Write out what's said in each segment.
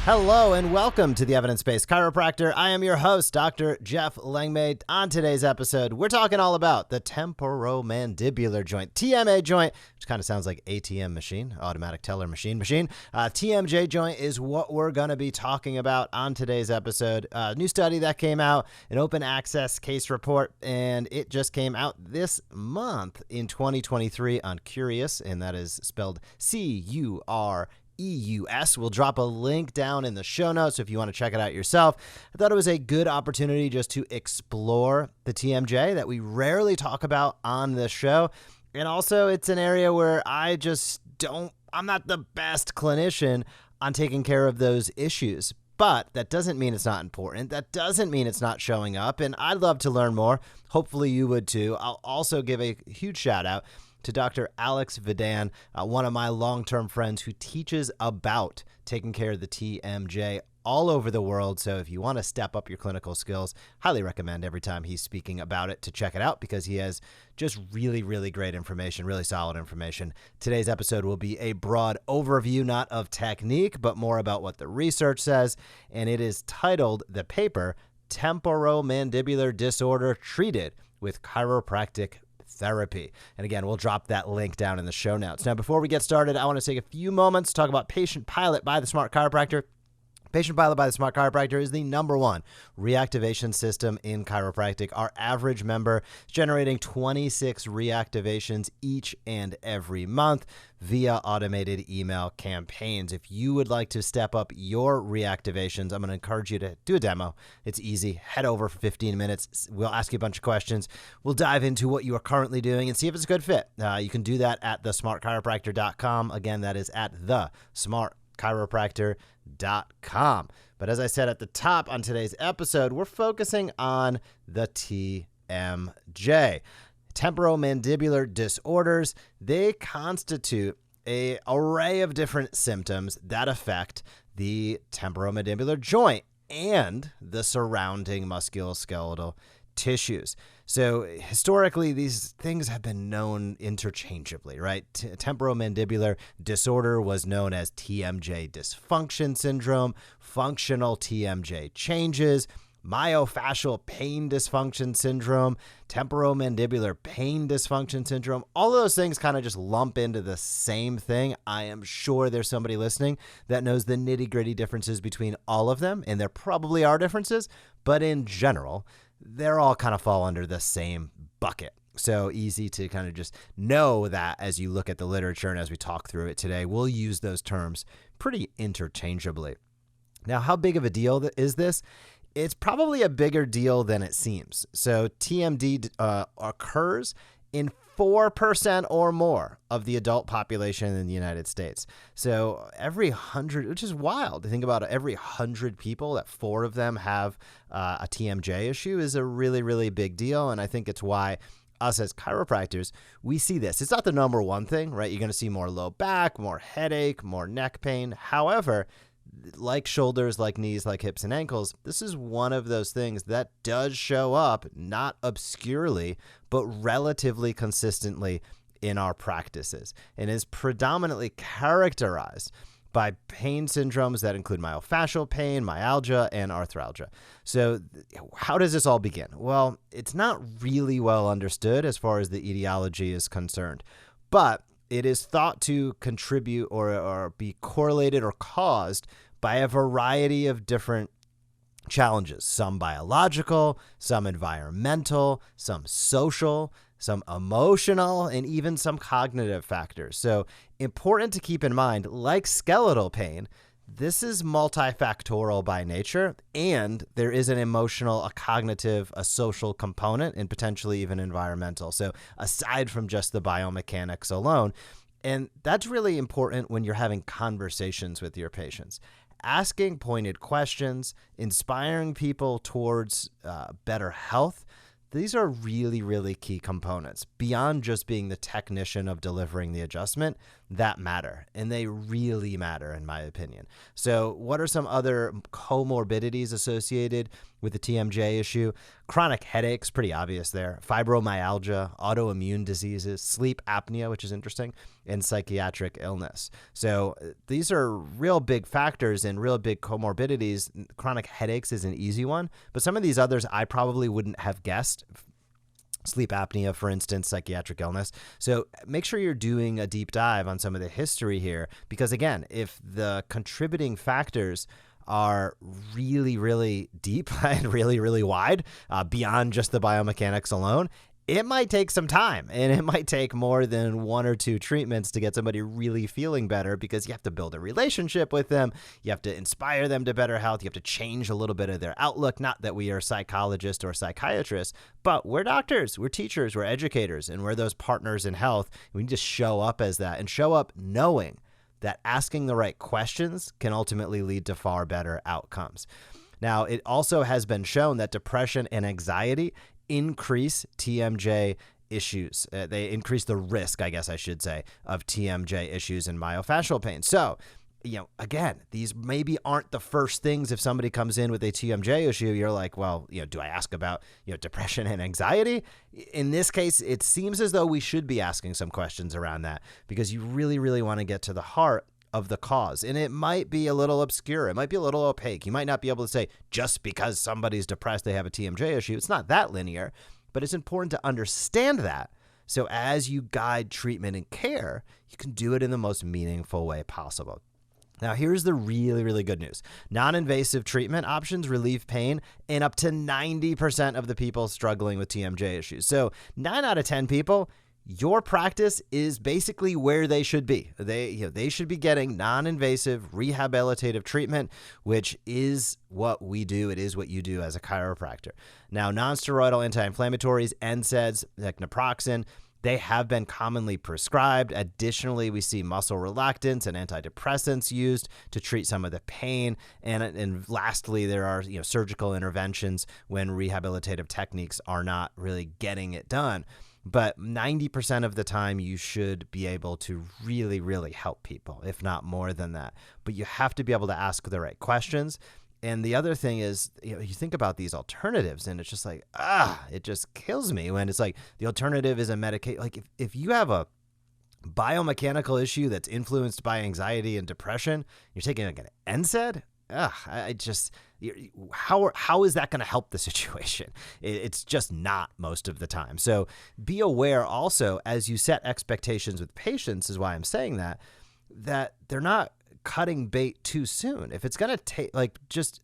Hello and welcome to the Evidence-Based Chiropractor. I am your host, Dr. Jeff Langmaid. On today's episode, we're talking all about the Temporomandibular Joint, TMA joint, which kind of sounds like ATM machine, automatic teller machine. TMJ joint is what we're going to be talking about on today's episode. A new study that came out, an open access case report, and it just came out this month in 2023 on Curious, and that is spelled CUREUS. We'll drop a link down in the show notes if you want to check it out yourself. I thought it was a good opportunity just to explore the TMJ that we rarely talk about on this show. And also it's an area where I'm not the best clinician on taking care of those issues. But that doesn't mean it's not important. That doesn't mean it's not showing up. And I'd love to learn more. Hopefully you would too. I'll also give a huge shout out to Dr. Alex Vidan, one of my long-term friends who teaches about taking care of the TMJ all over the world. So if you want to step up your clinical skills, highly recommend every time he's speaking about it to check it out because he has just really, really great information, really solid information. Today's episode will be a broad overview, not of technique, but more about what the research says. And it is titled, the paper, Temporomandibular Disorder Treated with Chiropractic Therapy. And again, we'll drop that link down in the show notes. Now, before we get started, I want to take a few moments to talk about Patient Pilot by the Smart Chiropractor. Patient Pilot by the Smart Chiropractor is the #1 reactivation system in chiropractic. Our average member is generating 26 reactivations each and every month via automated email campaigns. If you would like to step up your reactivations, I'm going to encourage you to do a demo. It's easy. Head over for 15 minutes. We'll ask you a bunch of questions. We'll dive into what you are currently doing and see if it's a good fit. You can do that at thesmartchiropractor.com. Again, that is at thesmartchiropractor.com. But as I said at the top on today's episode, we're focusing on the TMJ. Temporomandibular disorders. They constitute an array of different symptoms that affect the temporomandibular joint and the surrounding musculoskeletal tissues. So historically, these things have been known interchangeably, right? Temporomandibular disorder was known as TMJ dysfunction syndrome, functional TMJ changes, myofascial pain dysfunction syndrome, temporomandibular pain dysfunction syndrome. All of those things kind of just lump into the same thing. I am sure there's somebody listening that knows the nitty-gritty differences between all of them, and there probably are differences, but in general, they're all kind of fall under the same bucket. So easy to kind of just know that as you look at the literature and as we talk through it today, we'll use those terms pretty interchangeably. Now, how big of a deal is this? It's probably a bigger deal than it seems. So TMD occurs in 4% or more of the adult population in the United States. So every 100, which is wild to think about, every 100 people, that 4 of them have a TMJ issue is a really, really big deal. And I think it's why us as chiropractors, we see this. It's not the #1 thing, right? You're going to see more low back, more headache, more neck pain. However, like shoulders, like knees, like hips and ankles, this is one of those things that does show up, not obscurely, but relatively consistently in our practices and is predominantly characterized by pain syndromes that include myofascial pain, myalgia, and arthralgia. So how does this all begin? Well, it's not really well understood as far as the etiology is concerned, but it is thought to contribute or be correlated or caused by a variety of different challenges, some biological, some environmental, some social, some emotional, and even some cognitive factors. So important to keep in mind, like skeletal pain, this is multifactorial by nature, and there is an emotional, a cognitive, a social component, and potentially even environmental. So aside from just the biomechanics alone, and that's really important when you're having conversations with your patients. Asking pointed questions, inspiring people towards better health, these are really, really key components beyond just being the technician of delivering the adjustment that matter. And they really matter, in my opinion. So what are some other comorbidities associated with the TMJ issue. Chronic headaches, pretty obvious there. Fibromyalgia, autoimmune diseases, sleep apnea, which is interesting, and psychiatric illness. So these are real big factors and real big comorbidities. Chronic headaches is an easy one, but some of these others I probably wouldn't have guessed. Sleep apnea, for instance, psychiatric illness. So make sure you're doing a deep dive on some of the history here, because again, if the contributing factors are really, really deep and really, really wide beyond just the biomechanics alone, it might take some time, and it might take more than 1 or 2 treatments to get somebody really feeling better, because you have to build a relationship with them. You have to inspire them to better health. You have to change a little bit of their outlook. Not that we are psychologists or psychiatrists, but we're doctors, we're teachers, we're educators, and we're those partners in health. We need to show up as that and show up knowing that asking the right questions can ultimately lead to far better outcomes. Now, it also has been shown that depression and anxiety increase TMJ issues. They increase the risk, I guess I should say, of TMJ issues and myofascial pain. So, again, these maybe aren't the first things. If somebody comes in with a TMJ issue, you're like, well, do I ask about, depression and anxiety? In this case, it seems as though we should be asking some questions around that, because you really, really want to get to the heart of the cause. And it might be a little obscure. It might be a little opaque. You might not be able to say just because somebody's depressed, they have a TMJ issue. It's not that linear, but it's important to understand that. So as you guide treatment and care, you can do it in the most meaningful way possible. Now, here's the really, really good news. Non-invasive treatment options relieve pain in up to 90% of the people struggling with TMJ issues. So 9 out of 10 people, your practice is basically where they should be. They should be getting non-invasive rehabilitative treatment, which is what we do. It is what you do as a chiropractor. Now, non-steroidal anti-inflammatories, NSAIDs like naproxen, they have been commonly prescribed. Additionally, we see muscle relaxants and antidepressants used to treat some of the pain. And lastly, there are surgical interventions when rehabilitative techniques are not really getting it done. But 90% of the time, you should be able to really, really help people, if not more than that. But you have to be able to ask the right questions. And the other thing is, you think about these alternatives, and it's just like, it just kills me when it's like the alternative is a medication. Like if you have a biomechanical issue that's influenced by anxiety and depression, you're taking like an NSAID. How is that going to help the situation? It's just not most of the time. So be aware also, as you set expectations with patients, is why I'm saying that they're not cutting bait too soon. If it's going to take, just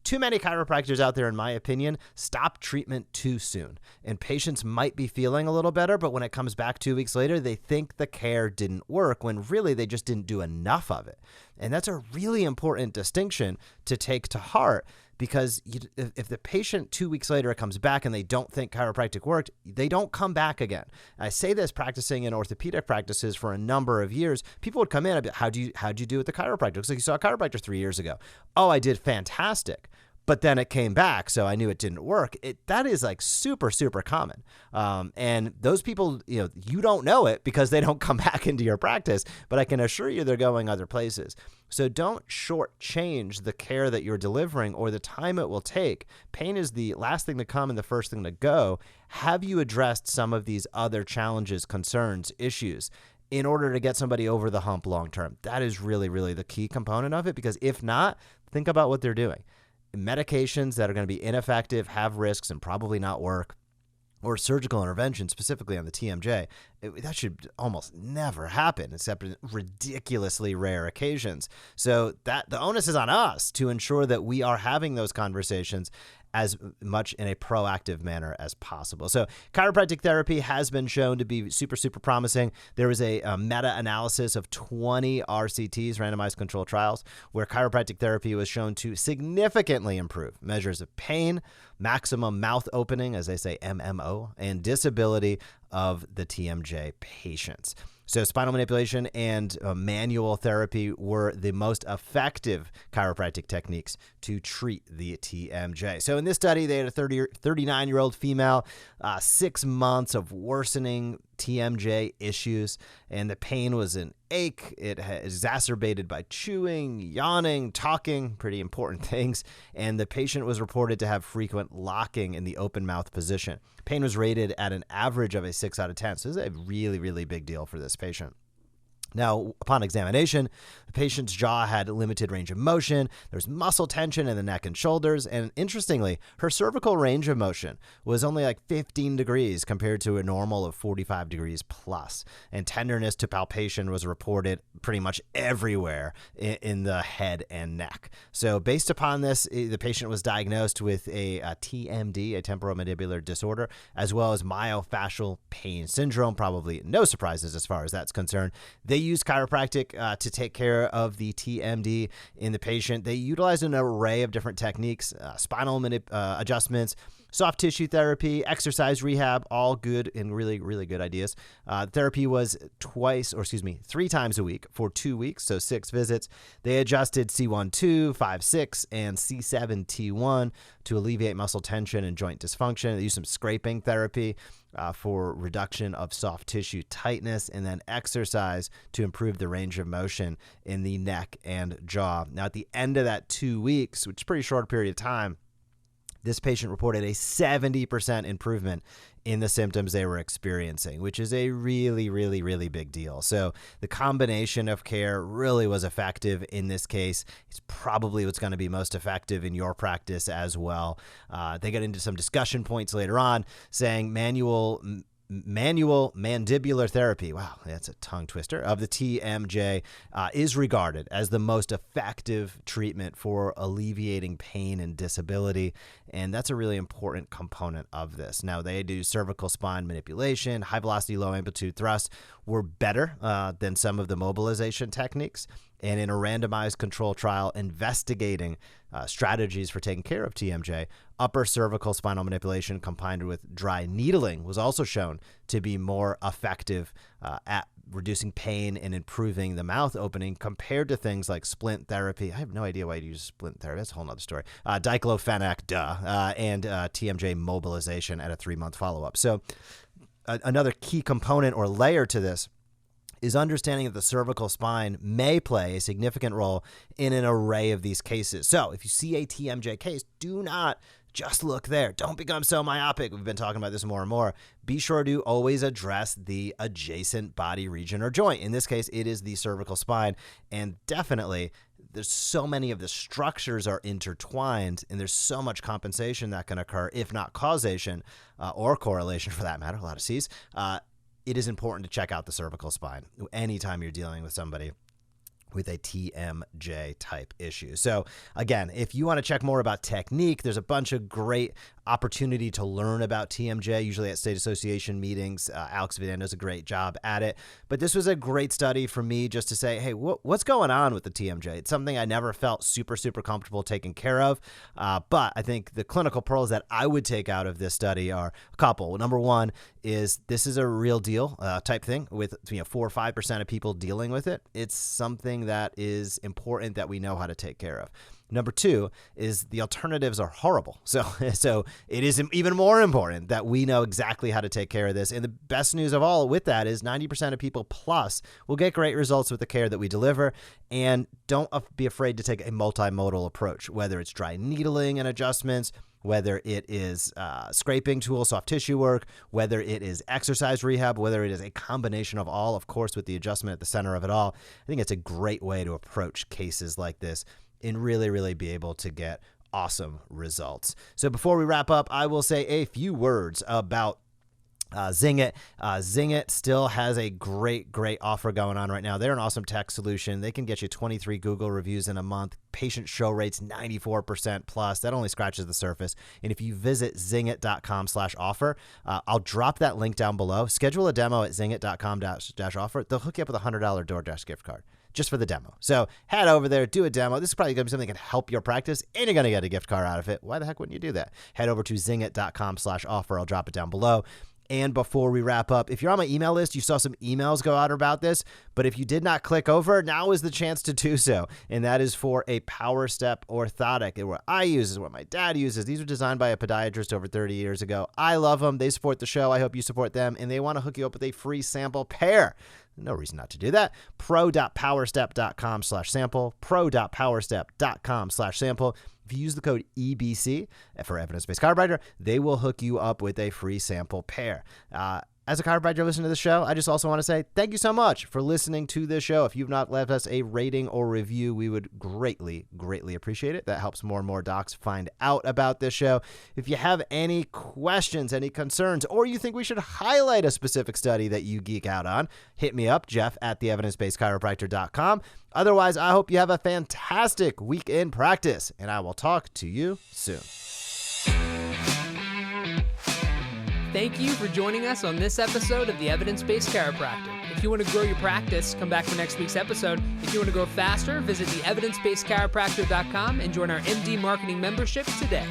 too many chiropractors out there, in my opinion, stop treatment too soon. And patients might be feeling a little better, but when it comes back 2 weeks later, they think the care didn't work when really they just didn't do enough of it. And that's a really important distinction to take to heart, because if the patient 2 weeks later comes back and they don't think chiropractic worked, they don't come back again. I say this practicing in orthopedic practices for a number of years. People would come in and be, how'd you do with the chiropractor? Looks like you saw a chiropractor 3 years ago. Oh, I did fantastic. But then it came back, so I knew it didn't work. That is like super, super common. And those people, you don't know it because they don't come back into your practice, but I can assure you they're going other places. So don't shortchange the care that you're delivering or the time it will take. Pain is the last thing to come and the first thing to go. Have you addressed some of these other challenges, concerns, issues in order to get somebody over the hump long term? That is really, really the key component of it, because if not, think about what they're doing. Medications that are going to be ineffective, have risks, and probably not work, or surgical intervention, specifically on the TMJ, that should almost never happen except in ridiculously rare occasions. So that the onus is on us to ensure that we are having those conversations as much in a proactive manner as possible. So chiropractic therapy has been shown to be super, super promising. There was a meta-analysis of 20 RCTs, randomized controlled trials, where chiropractic therapy was shown to significantly improve measures of pain, maximum mouth opening, as they say, MMO, and disability of the TMJ patients. So spinal manipulation and manual therapy were the most effective chiropractic techniques to treat the TMJ. So in this study, they had a 39-year-old female, 6 months of worsening TMJ issues, and the pain was an ache. It exacerbated by chewing, yawning, talking, pretty important things, and the patient was reported to have frequent locking in the open mouth position. Pain was rated at an average of a 6 out of 10, so this is a really, really big deal for this patient. Now, upon examination, the patient's jaw had limited range of motion. There's muscle tension in the neck and shoulders. And interestingly, her cervical range of motion was only like 15 degrees compared to a normal of 45 degrees plus. And tenderness to palpation was reported pretty much everywhere in the head and neck. So based upon this, the patient was diagnosed with a TMD, a temporomandibular disorder, as well as myofascial pain syndrome. Probably no surprises as far as that's concerned. They use chiropractic to take care of the TMD in the patient. They utilize an array of different techniques, spinal adjustments, soft tissue therapy, exercise rehab, all good and really, really good ideas. Therapy was 3 times a week for 2 weeks, so 6 visits. They adjusted C1-2, 5-6, and C7-T1 to alleviate muscle tension and joint dysfunction. They used some scraping therapy for reduction of soft tissue tightness, and then exercise to improve the range of motion in the neck and jaw. Now, at the end of that 2 weeks, which is a pretty short period of time, this patient reported a 70% improvement in the symptoms they were experiencing, which is a really, really, really big deal. So the combination of care really was effective in this case. It's probably what's going to be most effective in your practice as well. They get into some discussion points later on saying manual mandibular therapy, wow, that's a tongue twister, of the TMJ is regarded as the most effective treatment for alleviating pain and disability, and that's a really important component of this. Now, they do cervical spine manipulation, high velocity, low amplitude thrust were better than some of the mobilization techniques, and in a randomized control trial investigating strategies for taking care of TMJ, upper cervical spinal manipulation combined with dry needling was also shown to be more effective at reducing pain and improving the mouth opening compared to things like splint therapy. I have no idea why you use splint therapy. That's a whole nother story. Diclofenac, and TMJ mobilization at a 3-month follow-up. So another key component or layer to this is understanding that the cervical spine may play a significant role in an array of these cases. So if you see a TMJ case, do not just look there. Don't become so myopic. We've been talking about this more and more. Be sure to always address the adjacent body region or joint. In this case, it is the cervical spine. And definitely, there's so many of the structures are intertwined, and there's so much compensation that can occur, if not causation or correlation for that matter, a lot of C's. It is important to check out the cervical spine anytime you're dealing with somebody with a TMJ type issue. So again, if you want to check more about technique, there's a bunch of great opportunity to learn about TMJ, usually at state association meetings. Alex Vidal does a great job at it. But this was a great study for me just to say, hey, what's going on with the TMJ? It's something I never felt super, super comfortable taking care of. But I think the clinical pearls that I would take out of this study are a couple. Number one is this is a real deal type thing with 4 or 5% of people dealing with it. It's something that is important that we know how to take care of. Number two is the alternatives are horrible. So it is even more important that we know exactly how to take care of this. And the best news of all with that is 90% of people plus will get great results with the care that we deliver. And don't be afraid to take a multimodal approach, whether it's dry needling and adjustments, whether it is scraping tools, soft tissue work, whether it is exercise rehab, whether it is a combination of all, of course, with the adjustment at the center of it all. I think it's a great way to approach cases like this and really, really be able to get awesome results. So before we wrap up, I will say a few words about Zingit. Zingit still has a great offer going on right now. They're an awesome tech solution. They can get you 23 Google reviews in a month. Patient show rates 94% plus. That only scratches the surface. And if you visit zingit.com/offer, I'll drop that link down below. Schedule a demo at zingit.com/offer. They'll hook you up with a $100 DoorDash gift card just for the demo. So head over there, do a demo. This is probably going to be something that can help your practice, and you're going to get a gift card out of it. Why the heck wouldn't you do that? Head over to zingit.com/offer. I'll drop it down below. And before we wrap up, if you're on my email list, you saw some emails go out about this, but if you did not click over, now is the chance to do so. And that is for a Power Step orthotic. And what I use is what my dad uses. These were designed by a podiatrist over 30 years ago. I love them. They support the show. I hope you support them. And they want to hook you up with a free sample pair. No reason not to do that. pro.powerstep.com/sample. pro.powerstep.com/sample. If you use the code EBC for Evidence-Based Chiropractor, they will hook you up with a free sample pair. As a chiropractor listening to the show, I just also want to say thank you so much for listening to this show. If you've not left us a rating or review, we would greatly, greatly appreciate it. That helps more and more docs find out about this show. If you have any questions, any concerns, or you think we should highlight a specific study that you geek out on, hit me up, Jeff@theevidencebasedchiropractor.com. Otherwise, I hope you have a fantastic week in practice, and I will talk to you soon. Thank you for joining us on this episode of the Evidence-Based Chiropractor. If you want to grow your practice, come back for next week's episode. If you want to go faster, visit the evidencebasedchiropractor.com and join our MD Marketing membership today.